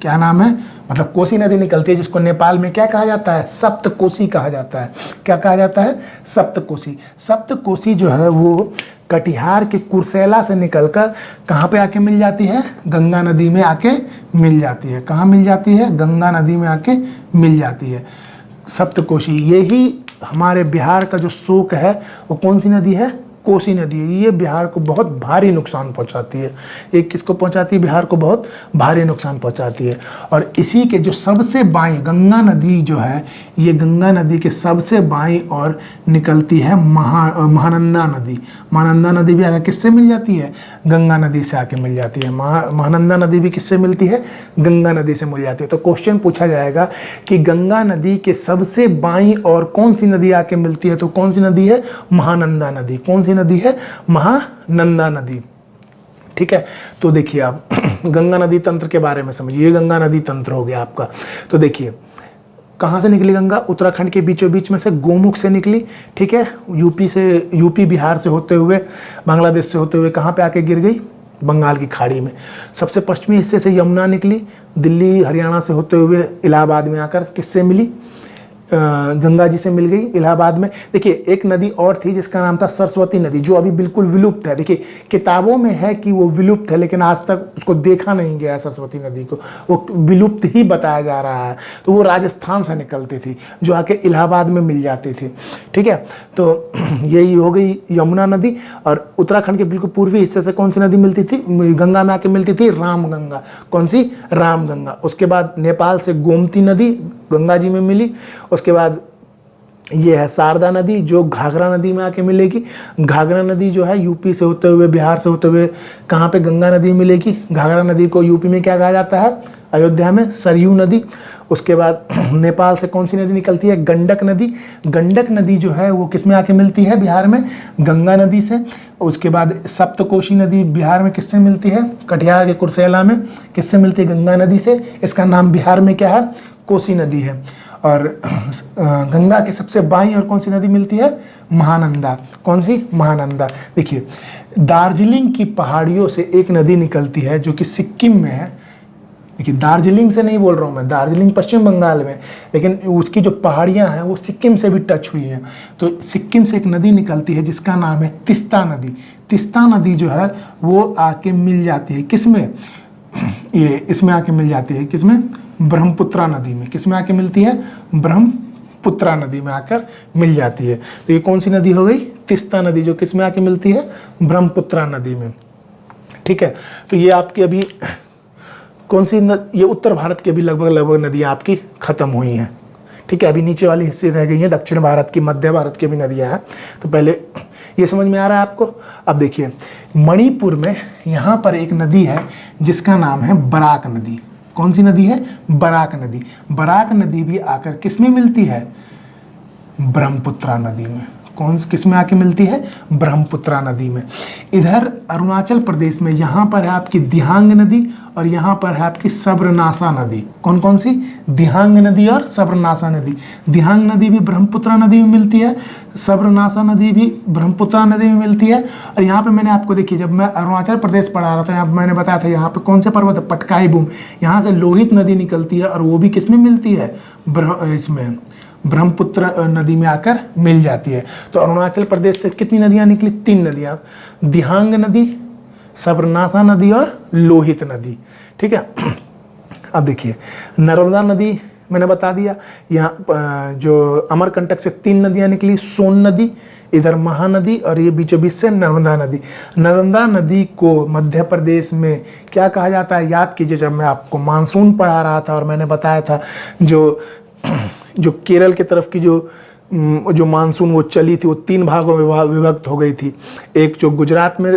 क्या नाम है, मतलब कोसी नदी निकलती है जिसको नेपाल में क्या कहा जाता है, सप्तकोशी कहा जाता है। क्या कहा जाता है, सप्तकोशी। सप्तकोशी जो है वो कटिहार के कुर्सेला से निकलकर कहाँ पे आके मिल जाती है, गंगा नदी में आके मिल जाती है। कहाँ मिल जाती है, गंगा नदी में आके मिल जाती है सप्तकोशी। यही हमारे बिहार का जो शोक है वो कौन सी नदी है, कोसी नदी है। ये बिहार को बहुत भारी नुकसान पहुंचाती है। ये किसको पहुंचाती है, बिहार को बहुत भारी नुकसान पहुंचाती है। और इसी के जो सबसे बाईं गंगा नदी जो है, ये गंगा नदी के सबसे बाईं और निकलती है महानंदा नदी। महानंदा नदी भी आगे किससे मिल जाती है, गंगा नदी से आके मिल जाती है। महानंदा नदी भी किससे मिलती है, गंगा नदी से मिल जाती है। तो क्वेश्चन पूछा जाएगा कि गंगा नदी के सबसे बाईं और कौन सी नदी आके मिलती है, तो कौन सी नदी है, महानंदा नदी। कौन सी नदी है, महानंदा नदी। ठीक है, तो देखिए आप गंगा नदी तंत्र के बारे में समझिए। गंगा नदी तंत्र हो गया आपका। तो देखिए कहाँ से निकली गंगा? उत्तराखंड के बीचों बीच में से गोमुख से निकली, ठीक है। यूपी बिहार से होते हुए, बांग्लादेश से होते हुए कहाँ पे आके गिर गई? बंगाल की खाड़ी में। सबसे पश्चिमी हिस्से से यमुना निकली, दिल्ली हरियाणा से होते हुए इलाहाबाद में आकर किससे मिली? गंगा जी से मिल गई इलाहाबाद में। देखिए एक नदी और थी जिसका नाम था सरस्वती नदी, जो अभी बिल्कुल विलुप्त है। देखिए किताबों में है कि वो विलुप्त है, लेकिन आज तक उसको देखा नहीं गया है सरस्वती नदी को, वो विलुप्त ही बताया जा रहा है। तो वो राजस्थान से निकलती थी, जो आके इलाहाबाद में मिल जाती थी, ठीक है। तो यही हो गई यमुना नदी। और उत्तराखंड के बिल्कुल पूर्वी हिस्से से कौन सी नदी मिलती थी? गंगा में आके मिलती थी रामगंगा। कौन सी? रामगंगा। उसके बाद नेपाल से गोमती नदी गंगा जी में मिली। उसके बाद ये है शारदा नदी, जो घाघरा नदी में आके मिलेगी। घाघरा नदी जो है यूपी से होते हुए, बिहार से होते हुए कहाँ पे? गंगा नदी मिलेगी। घाघरा नदी को यूपी में क्या कहा जाता है? अयोध्या में सरयू नदी। उसके बाद नेपाल से कौन सी नदी निकलती है? गंडक नदी। गंडक नदी जो है वो किस में आके मिलती है? बिहार में गंगा नदी से। उसके बाद सप्तकोशी नदी बिहार में किससे मिलती है? कटिहार के कुर्सेला में किससे मिलती है? गंगा नदी से। इसका नाम बिहार में क्या है? कोसी नदी है। और गंगा के सबसे बाईं और कौन सी नदी मिलती है? महानंदा। कौन सी? महानंदा। देखिए दार्जिलिंग की पहाड़ियों से एक नदी निकलती है जो कि सिक्किम में है। देखिए दार्जिलिंग से नहीं बोल रहा हूँ मैं, दार्जिलिंग पश्चिम बंगाल में, लेकिन उसकी जो पहाड़ियाँ हैं वो सिक्किम से भी टच हुई हैं। तो सिक्किम से एक नदी निकलती है जिसका नाम है तिस्ता नदी। तिस्ता नदी जो है वो आके मिल जाती है किसमें? ये इसमें आके मिल जाती है किसमें? ब्रह्मपुत्रा नदी में। किसमें आके मिलती है? ब्रह्मपुत्रा नदी में आकर मिल जाती है। तो ये कौन सी नदी हो गई? तिस्ता नदी, जो किसमें आके मिलती है? ब्रह्मपुत्रा नदी में, ठीक है। तो ये आपकी अभी कौन सी ये उत्तर भारत की अभी लगभग नदियाँ आपकी खत्म हुई हैं, ठीक है। अभी नीचे वाली हिस्से रह गई हैं, दक्षिण भारत की, मध्य भारत की भी नदियाँ हैं। तो पहले ये समझ में आ रहा है आपको। अब देखिए मणिपुर में यहाँ पर एक नदी है जिसका नाम है बराक नदी। कौन सी नदी है? बराक नदी। बराक नदी भी आकर किस में मिलती है? ब्रह्मपुत्रा नदी में। किस में आके मिलती है? ब्रह्मपुत्रा नदी में। इधर अरुणाचल प्रदेश में यहाँ पर है आपकी दिहांग नदी और यहाँ पर है आपकी सब्रनासा नदी। कौन कौन सी? दिहांग नदी और सब्रनासा नदी। दिहांग नदी भी ब्रह्मपुत्रा नदी में मिलती है, सब्रनासा नदी भी ब्रह्मपुत्रा नदी में मिलती है। और यहाँ पे मैंने आपको देखिए, जब मैं अरुणाचल प्रदेश पढ़ा रहा था, यहाँ मैंने बताया था यहाँ पे कौन से पर्वत है? पटकाई बूम। यहाँ से लोहित नदी निकलती है और वो भी किस में मिलती है? इसमें ब्रह्मपुत्र नदी में आकर मिल जाती है। तो अरुणाचल प्रदेश से कितनी नदियाँ निकली? 3 नदियाँ, दिहांग नदी, सब्रनासा नदी और लोहित नदी, ठीक है। अब देखिए नर्मदा नदी मैंने बता दिया। यहाँ जो अमरकंटक से 3 नदियाँ निकली, सोन नदी, इधर महानदी और ये बीचों बीच से नर्मदा नदी। नर्मदा नदी को मध्य प्रदेश में क्या कहा जाता है? याद कीजिए, जब मैं आपको मानसून पढ़ा रहा था और मैंने बताया था जो केरल की तरफ की जो मानसून वो चली थी, वो 3 भागों में विभक्त हो गई थी। एक जो गुजरात में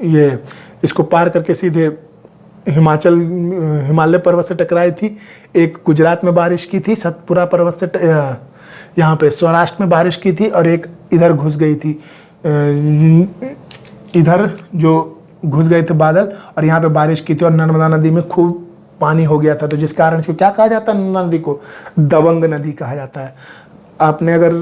ये इसको पार करके सीधे हिमालय पर्वत से टकराई थी, एक गुजरात में बारिश की थी, सतपुरा पर्वत से यहाँ पे सौराष्ट्र में बारिश की थी, और एक इधर घुस गई थी, इधर जो घुस गए थे बादल और यहाँ पे बारिश की थी, और नर्मदा नदी में खूब पानी हो गया था। तो जिस कारण इसको क्या कहा जाता है? नर्मदा नदी को दबंग नदी कहा जाता है। आपने अगर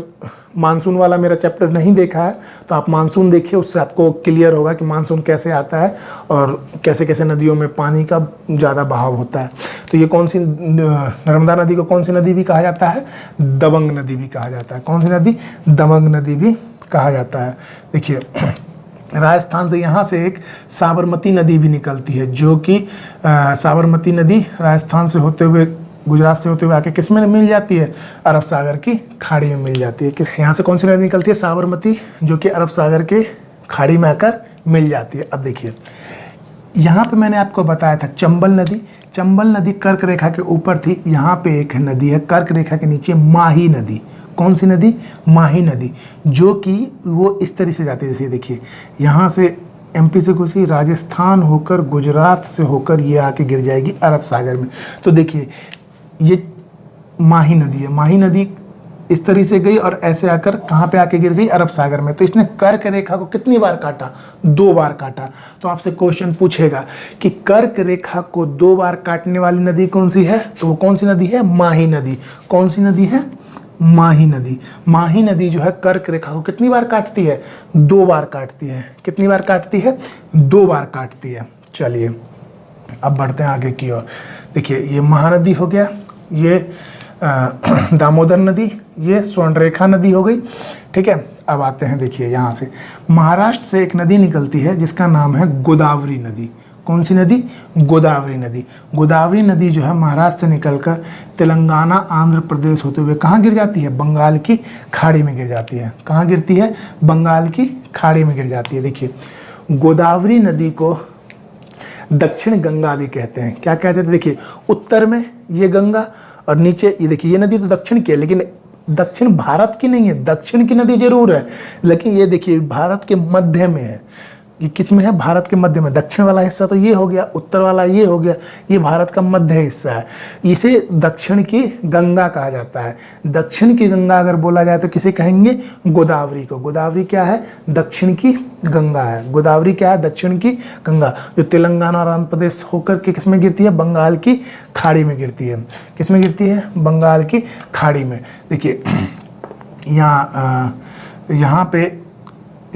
मानसून वाला मेरा चैप्टर नहीं देखा है तो आप मानसून देखिए, उससे आपको क्लियर होगा कि मानसून कैसे आता है और कैसे कैसे नदियों में पानी का ज़्यादा बहाव होता है। तो ये कौन सी नर्मदा नदी को कौन सी नदी भी कहा जाता है? दबंग नदी भी कहा जाता है। कौन सी नदी? दबंग नदी भी कहा जाता है। देखिए राजस्थान से यहाँ से एक साबरमती नदी भी निकलती है, जो कि साबरमती नदी राजस्थान से होते हुए, गुजरात से होते हुए आके किस में मिल जाती है? अरब सागर की खाड़ी में मिल जाती है। यहाँ से कौन सी नदी निकलती है? साबरमती, जो कि अरब सागर के खाड़ी में आकर मिल जाती है। अब देखिए यहाँ पे मैंने आपको बताया था चंबल नदी। चंबल नदी कर्क रेखा के ऊपर थी। यहाँ पे एक नदी है कर्क रेखा के नीचे, माही नदी। कौन सी नदी? माही नदी, जो कि वो इस तरह से जाती है। जैसे देखिए यहाँ से एमपी से घुसी, राजस्थान होकर, गुजरात से होकर ये आके गिर जाएगी अरब सागर में। तो देखिए ये माही नदी है। माही नदी इस तरह से गई और ऐसे आकर कहाँ पे आके गिर गई, अरब सागर में। तो इसने कर्क रेखा को कितनी बार काटा, 2 बार काटा। तो आपसे क्वेश्चन पूछेगा कि कर्क रेखा को 2 बार काटने वाली नदी कौन सी है, तो वो कौन सी नदी है, माही नदी। कौन सी नदी है, माही नदी। माही नदी जो है कर्क रेखा को कितनी बार काटती है, 2 बार काटती है। कितनी बार काटती है, 2 बार काटती है। चलिए अब बढ़ते हैं आगे की ओर। देखिए ये महानदी हो गया, ये दामोदर नदी, ये स्वर्णरेखा नदी हो गई, ठीक है। अब आते हैं, देखिए यहाँ से महाराष्ट्र से एक नदी निकलती है जिसका नाम है गोदावरी नदी। कौन सी नदी, गोदावरी नदी। गोदावरी नदी जो है महाराष्ट्र से निकलकर तेलंगाना आंध्र प्रदेश होते हुए कहाँ गिर जाती है, बंगाल की खाड़ी में गिर जाती है। कहाँ गिरती है, बंगाल की खाड़ी में गिर जाती है। देखिए गोदावरी नदी को दक्षिण गंगा भी कहते हैं। क्या कहते हैं, देखिए उत्तर में ये गंगा और नीचे ये, देखिए ये नदी तो दक्षिण की है, लेकिन दक्षिण भारत की नहीं है। दक्षिण की नदी जरूर है, लेकिन ये देखिए भारत के मध्य में है। ये किस में है, भारत के मध्य में। दक्षिण वाला हिस्सा तो ये हो गया, उत्तर वाला ये हो गया, ये भारत का मध्य हिस्सा है। इसे दक्षिण की गंगा कहा जाता है। दक्षिण की गंगा अगर बोला जाए तो किसे कहेंगे, गोदावरी को। गोदावरी क्या है, दक्षिण की गंगा है। गोदावरी क्या है, दक्षिण की गंगा, जो तेलंगाना और आंध्र प्रदेश होकर के किस में गिरती है, बंगाल की खाड़ी में गिरती है। किस में गिरती है, बंगाल की खाड़ी में। देखिए यहाँ पे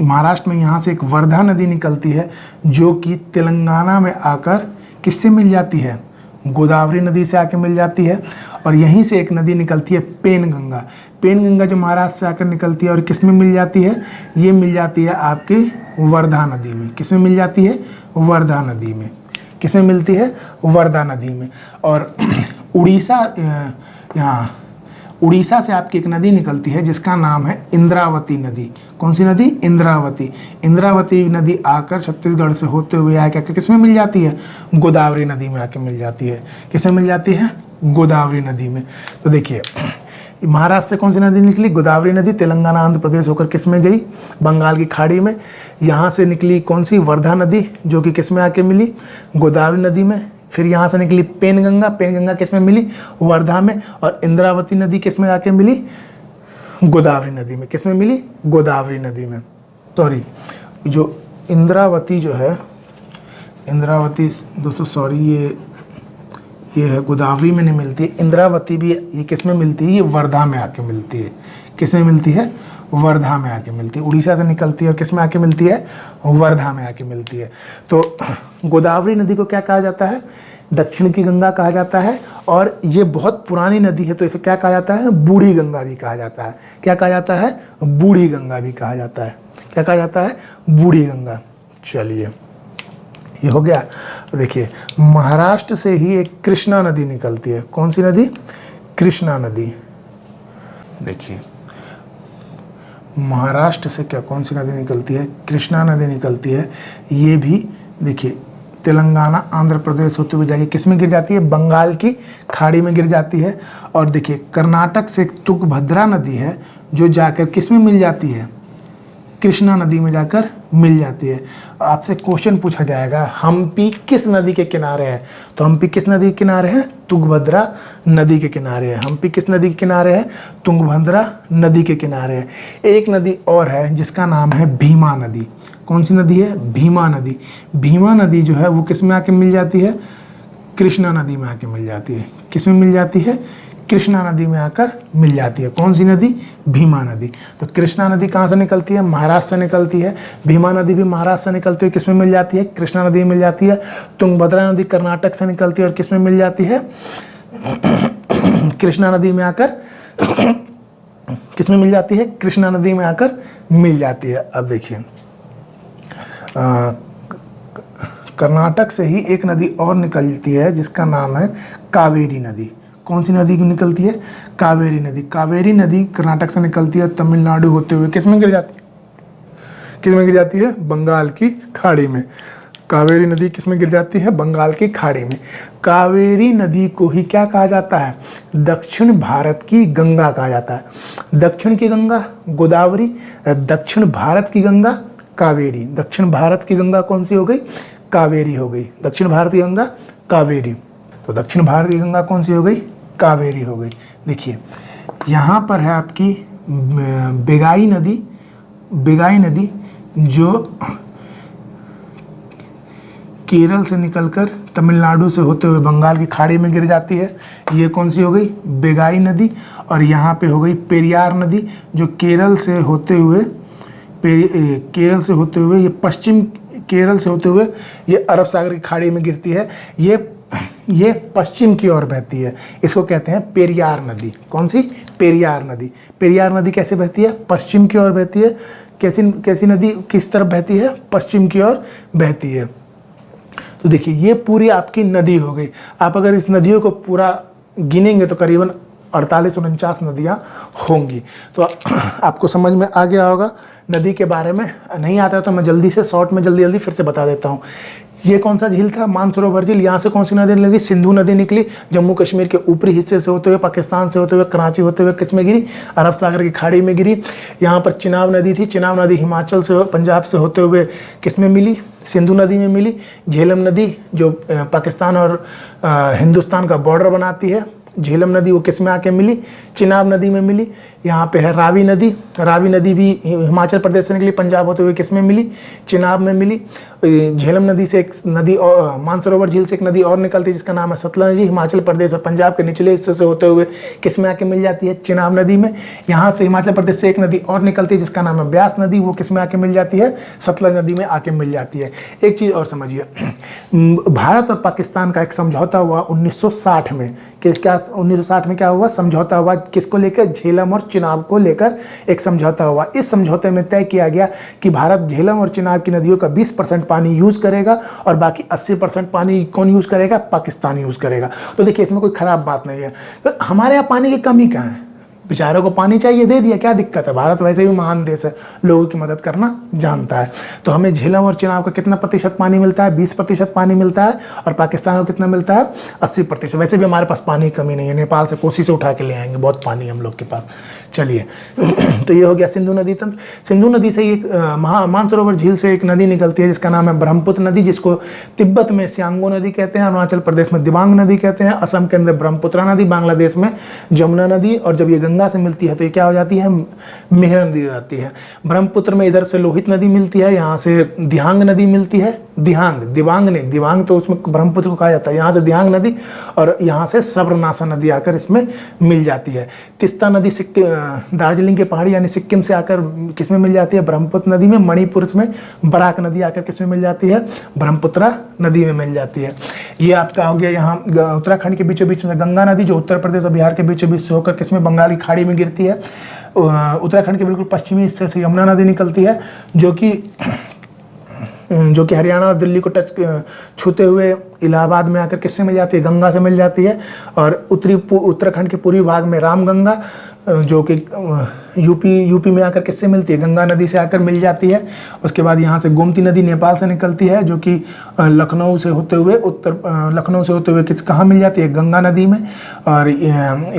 महाराष्ट्र में यहाँ से एक वर्धा नदी निकलती है जो कि तेलंगाना में आकर किससे मिल जाती है, गोदावरी नदी से आके मिल जाती है। और यहीं से एक नदी निकलती है पेनगंगा। पेनगंगा जो महाराष्ट्र से आकर निकलती है और किस में मिल जाती है, ये मिल जाती है आपकी वर्धा नदी में। किस में मिल जाती है, वर्धा नदी में। किस में मिलती है, वर्धा नदी में। और उड़ीसा से आपकी एक नदी निकलती है जिसका नाम है इंद्रावती नदी। कौन सी नदी, इंद्रावती। इंद्रावती नदी आकर छत्तीसगढ़ से होते हुए आके किस में मिल जाती है, गोदावरी नदी में आके मिल जाती है। किस में मिल जाती है, गोदावरी नदी में। तो देखिए महाराष्ट्र से कौन सी नदी निकली, गोदावरी नदी। तेलंगाना आंध्र प्रदेश होकर किस में गई, बंगाल की खाड़ी में। यहाँ से निकली कौन सी, वर्धा नदी, जो कि किस में आके मिली, गोदावरी नदी में। फिर यहाँ से निकली पेनगंगा। पेनगंगा किस में मिली, वर्धा में। और इंद्रावती नदी किस में आके मिली, गोदावरी नदी में। किस में मिली, गोदावरी नदी में। सॉरी, जो इंद्रावती जो है, इंद्रावती दोस्तों सॉरी, ये है गोदावरी में नहीं मिलती है। इंद्रावती भी ये किस में मिलती है, ये वर्धा में आके मिलती है। किस में मिलती है, वर्धा में आके मिलती है। उड़ीसा से निकलती है और किस में आके मिलती है, वर्धा में आके मिलती है। तो गोदावरी नदी को क्या कहा जाता है, दक्षिण की गंगा कहा जाता है। और ये बहुत पुरानी नदी है तो इसे क्या कहा जाता है, बूढ़ी गंगा भी कहा जाता है। क्या कहा जाता है, बूढ़ी गंगा भी कहा जाता है। क्या कहा जाता है, बूढ़ी गंगा। चलिए ये हो गया। देखिए महाराष्ट्र से ही एक कृष्णा नदी निकलती है। कौन सी नदी, कृष्णा नदी। देखिए महाराष्ट्र से क्या कौन सी नदी निकलती है, कृष्णा नदी निकलती है। ये भी देखिए तेलंगाना आंध्र प्रदेश होते हुए जाके किस में गिर जाती है, बंगाल की खाड़ी में गिर जाती है। और देखिए कर्नाटक से एक तुंगभद्रा नदी है जो जाकर किस में मिल जाती है, कृष्णा नदी में जाकर मिल जाती है। आपसे क्वेश्चन पूछा जाएगा हम्पी किस नदी के किनारे है, तो हम्पी किस नदी के किनारे है, तुंगभद्रा नदी के किनारे है। हम्पी किस नदी के किनारे है, तुंगभद्रा नदी के किनारे है। एक नदी और है जिसका नाम है भीमा नदी। कौन सी नदी है, भीमा नदी। भीमा नदी जो है वो किस में आके मिल जाती है, कृष्णा नदी में आके मिल जाती है। किस में मिल जाती है, कृष्णा नदी में आकर मिल जाती है। कौन सी नदी, भीमा नदी। तो कृष्णा नदी कहाँ से निकलती है, महाराष्ट्र से निकलती है। भीमा नदी भी महाराष्ट्र से निकलती है, किस में मिल जाती है, कृष्णा नदी में मिल जाती है। तुंगभद्रा नदी कर्नाटक से निकलती है और किस में मिल जाती है, कृष्णा नदी में आकर किस में मिल जाती है, कृष्णा नदी में आकर मिल जाती है। अब देखिए कर्नाटक से ही एक नदी और निकलती है जिसका नाम है कावेरी नदी। कौन सी नदी निकलती है, कावेरी नदी। कावेरी नदी कर्नाटक से निकलती है, तमिलनाडु होते हुए किस में गिर जाती है, किस में गिर जाती है, बंगाल की खाड़ी में। कावेरी नदी किस में गिर जाती है, बंगाल की खाड़ी में। कावेरी नदी को ही क्या कहा जाता है, दक्षिण भारत की गंगा कहा जाता है। दक्षिण की गंगा गोदावरी, दक्षिण भारत की गंगा कावेरी। दक्षिण भारत की गंगा कौन सी हो गई, कावेरी हो गई। दक्षिण भारत की गंगा कावेरी। तो दक्षिण भारत की गंगा कौन सी हो गई, कावेरी हो गई। देखिए यहाँ पर है आपकी बेगाई नदी जो केरल से निकलकर तमिलनाडु से होते हुए बंगाल की खाड़ी में गिर जाती है। ये कौन सी हो गई? बेगाई नदी। और यहाँ पे हो गई पेरियार नदी जो केरल से होते हुए ये पश्चिम केरल से होते हुए ये अरब सागर की खाड़ी में गिरती है। ये पश्चिम की ओर बहती है, इसको कहते हैं पेरियार नदी। कौन सी? पेरियार नदी। पेरियार नदी कैसे बहती है? पश्चिम की ओर बहती है। कैसी नदी किस तरफ बहती है? पश्चिम की ओर बहती है। तो देखिए ये पूरी आपकी नदी हो गई। आप अगर इस नदियों को पूरा गिनेंगे तो करीबन 48-49 नदियाँ होंगी। तो आपको समझ में आ गया होगा। नदी के बारे में नहीं आता है तो मैं जल्दी से शॉर्ट में जल्दी फिर से बता देता हूँ। ये कौन सा झील था? मानसरोवर झील। यहाँ से कौन सी नदी निकली? सिंधु नदी निकली। जम्मू कश्मीर के ऊपरी हिस्से से होते हुए, पाकिस्तान से होते हुए, कराची होते हुए किस में गिरी? अरब सागर की खाड़ी में गिरी। यहाँ पर चिनाब नदी थी। चिनाब नदी हिमाचल से, पंजाब से होते हुए किस में मिली? सिंधु नदी में मिली। झेलम नदी जो पाकिस्तान और हिंदुस्तान का बॉर्डर बनाती है, झेलम नदी वो किस में आके मिली? चिनाब नदी में मिली। यहाँ पे है रावी नदी। रावी नदी भी हिमाचल प्रदेश से निकली, पंजाब होते हुए किस में मिली? चिनाब में मिली। झेलम नदी से एक नदी और मानसरोवर झील से एक नदी और निकलती है जिसका नाम है सतलज नदी। हिमाचल प्रदेश और पंजाब के निचले हिस्से से होते हुए किस में आके मिल जाती है? चिनाब नदी में। यहाँ से हिमाचल प्रदेश से एक नदी और निकलती है जिसका नाम है ब्यास नदी, वो किस में आके मिल जाती है? सतलज नदी में आके मिल जाती है। एक चीज़ और समझिए, भारत और पाकिस्तान का एक समझौता हुआ 1960 में। क्या 1960 में क्या हुआ? समझौता हुआ किसको लेकर? झेलम और चिनाब को लेकर एक समझौता हुआ। इस समझौते में तय किया गया कि भारत झेलम और चिनाब की नदियों का 20% पानी यूज करेगा और बाकी 80% पानी कौन यूज करेगा? पाकिस्तान यूज करेगा। तो देखिए इसमें कोई खराब बात नहीं है। तो हमारे यहाँ पानी की कमी कहाँ है? बेचारों को पानी चाहिए, दे दिया, क्या दिक्कत है? भारत वैसे भी महान देश है, लोगों की मदद करना जानता है। तो हमें झेलम और चिनाब का कितना प्रतिशत पानी मिलता है? 20% पानी मिलता है। और पाकिस्तान को कितना मिलता है? 80%। वैसे भी हमारे पास पानी की कमी नहीं है, नेपाल से कोसी से उठा के ले आएंगे, बहुत पानी हम लोग के पास। चलिए तो ये हो गया सिंधु नदी तंत्र। सिंधु नदी से एक मानसरोवर झील से एक नदी निकलती है जिसका नाम है ब्रह्मपुत्र नदी, जिसको तिब्बत में स्यांगो नदी कहते हैं, अरुणाचल प्रदेश में दिबांग नदी कहते हैं, असम के अंदर ब्रह्मपुत्रा नदी, बांग्लादेश में जमुना नदी। और जब ये गंगा से मिलती है तो ये क्या हो जाती है? मेघना नदी हो जाती है। ब्रह्मपुत्र में इधर से लोहित नदी मिलती है, यहाँ से दिहांग नदी मिलती है। दिबांग तो उसमें ब्रह्मपुत्र को कहा जाता है। यहाँ से दिहांग नदी और यहाँ से सब्रनासा नदी आकर इसमें मिल जाती है। तिस्ता नदी दार्जिलिंग के पहाड़ी यानी सिक्किम से आकर किसमें मिल जाती है? ब्रह्मपुत्र नदी में। मणिपुर में बराक नदी आकर किसमें मिल जाती है? ब्रह्मपुत्रा नदी में मिल जाती है। ये आपका हो गया यहाँ उत्तराखंड के बीचों बीच में गंगा नदी जो उत्तर प्रदेश और बिहार के बीचों बीच से होकर किसमें? बंगाल की खाड़ी में गिरती है। उत्तराखंड के बिल्कुल पश्चिमी हिस्से से यमुना नदी निकलती है जो कि हरियाणा और दिल्ली को छूते हुए इलाहाबाद में आकर किससे मिल जाती है? गंगा से मिल जाती है। और उत्तराखंड के पूर्वी भाग में रामगंगा जो कि यूपी में आकर किससे मिलती है? गंगा नदी से आकर मिल जाती है। उसके बाद यहाँ से गोमती नदी नेपाल से निकलती है जो कि लखनऊ से होते हुए कहाँ मिल जाती है? गंगा नदी में। और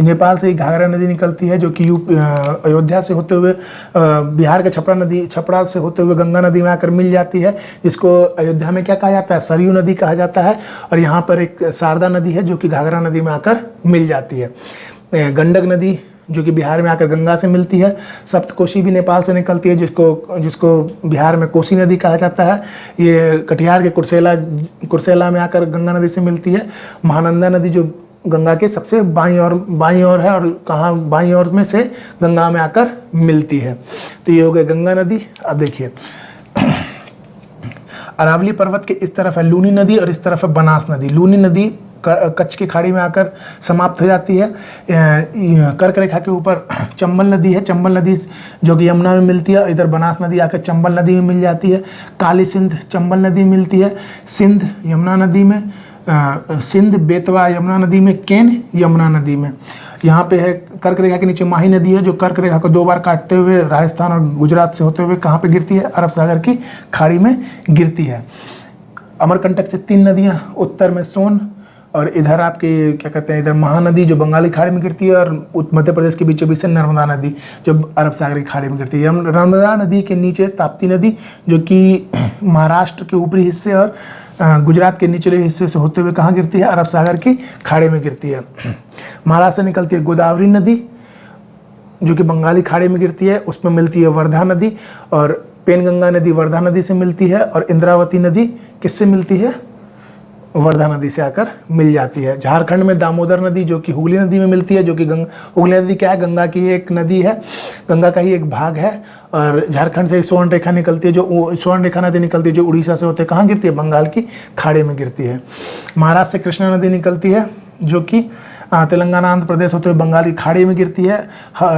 नेपाल से घाघरा नदी निकलती है जो कि अयोध्या से होते हुए बिहार के छपरा से होते हुए गंगा नदी में आकर मिल जाती है, जिसको अयोध्या में क्या कहा जाता है? सरयू नदी कहा जाता है। और यहाँ पर एक शारदा नदी है जो कि घाघरा नदी में आकर मिल जाती है। गंडक नदी जो कि बिहार में आकर गंगा से मिलती है। सप्तकोशी भी नेपाल से निकलती है जिसको बिहार में कोसी नदी कहा जाता है। ये कटिहार के कुर्सेला में आकर गंगा नदी से मिलती है। महानंदा नदी जो गंगा के सबसे बाईं ओर है और कहाँ बाईं ओर में से गंगा में आकर मिलती है। तो ये हो गई गंगा नदी। अब देखिए अरावली पर्वत के इस तरफ है लूनी नदी और इस तरफ है बनास नदी। लूनी नदी कच्छ की खाड़ी में आकर समाप्त हो जाती है। कर्क रेखा के ऊपर चंबल नदी है। चंबल नदी जो कि यमुना में मिलती है। इधर बनास नदी आकर चंबल नदी में मिल जाती है। काली सिंध चंबल नदी में मिलती है। सिंध यमुना नदी में, सिंध बेतवा यमुना नदी में, केन यमुना नदी में। यहाँ पे है कर्क रेखा के नीचे माही नदी है जो कर्क रेखा को 2 बार काटते हुए राजस्थान और गुजरात से होते हुए कहाँ पे गिरती है? अरब सागर की खाड़ी में गिरती है। अमरकंटक से 3 नदियाँ, उत्तर में सोन और इधर आपके क्या कहते हैं इधर महानदी जो बंगाली खाड़ी में गिरती है। और मध्य प्रदेश के बीचों बीच से नर्मदा नदी जो अरब सागर की खाड़ी में गिरती है। नर्मदा नदी के नीचे ताप्ती नदी जो कि महाराष्ट्र के ऊपरी हिस्से और गुजरात के निचले हिस्से से होते हुए कहाँ गिरती है? अरब सागर की खाड़ी में गिरती है। महाराष्ट्र से निकलती है गोदावरी नदी जो कि बंगाली खाड़ी में गिरती है, उसमें मिलती है वर्धा नदी, और पेनगंगा नदी वर्धा नदी से मिलती है, और इंद्रावती नदी किससे मिलती है? वर्धा नदी से आकर मिल जाती है। झारखंड में दामोदर नदी जो कि हुगली नदी में मिलती है, जो कि हुगली नदी क्या है? गंगा की एक नदी है, गंगा का ही एक भाग है। और झारखंड से स्वर्ण रेखा निकलती है, जो स्वर्ण रेखा नदी निकलती है, जो उड़ीसा से होते कहाँ गिरती है? बंगाल की खाड़ी में गिरती है। महाराष्ट्र से कृष्णा नदी निकलती है, जो कि तेलंगाना आंध्र प्रदेश होते हुए बंगाल की खाड़ी में गिरती है।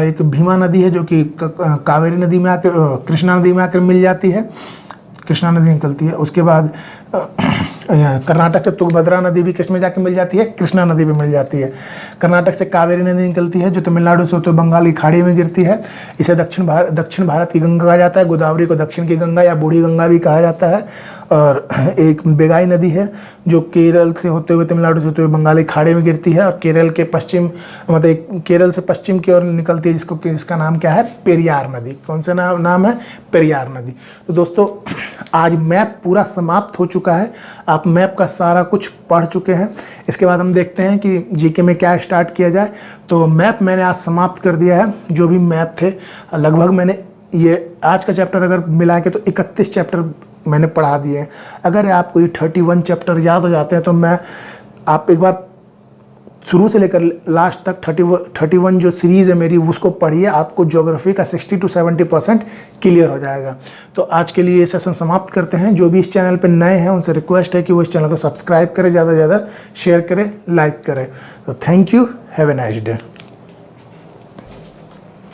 एक भीमा नदी है, जो कि कावेरी नदी में आकर, कृष्णा नदी में आकर मिल जाती है, कृष्णा नदी निकलती है। उसके बाद कर्नाटक से तुंगभद्रा नदी भी किस में जाके मिल जाती है? कृष्णा नदी में मिल जाती है। कर्नाटक से कावेरी नदी निकलती है, जो तमिलनाडु से होते हुए बंगाल की खाड़ी में गिरती है। इसे दक्षिण भारत की गंगा कहा जाता है। गोदावरी को दक्षिण की गंगा या बूढ़ी गंगा भी कहा जाता है। और एक बेगाई नदी है, जो केरल से होते हुए, तमिलनाडु से होते हुए बंगाल की खाड़ी में गिरती है, और केरल के पश्चिम, मतलब केरल से पश्चिम की ओर निकलती है, जिसका नाम क्या है? पेरियार नदी। कौन सा नाम है? पेरियार नदी। तो दोस्तों, आज मैप पूरा समाप्त हो चुका है। आप मैप का सारा कुछ पढ़ चुके हैं। इसके बाद हम देखते हैं कि जीके में क्या स्टार्ट किया जाए। तो मैप मैंने आज समाप्त कर दिया है। जो भी मैप थे लगभग मैंने ये आज का चैप्टर अगर मिला के तो 31 चैप्टर मैंने पढ़ा दिए हैं। अगर आपको ये 31 चैप्टर याद हो जाते हैं तो आप एक बार शुरू से लेकर लास्ट तक 31 जो सीरीज़ है मेरी, उसको पढ़िए। आपको ज्योग्राफी का 60 to 70% क्लियर हो जाएगा। तो आज के लिए ये सेशन समाप्त करते हैं। जो भी इस चैनल पर नए हैं उनसे रिक्वेस्ट है कि वो इस चैनल को सब्सक्राइब करें, ज़्यादा से ज़्यादा शेयर करें, लाइक करें। तो thank you, have a nice day.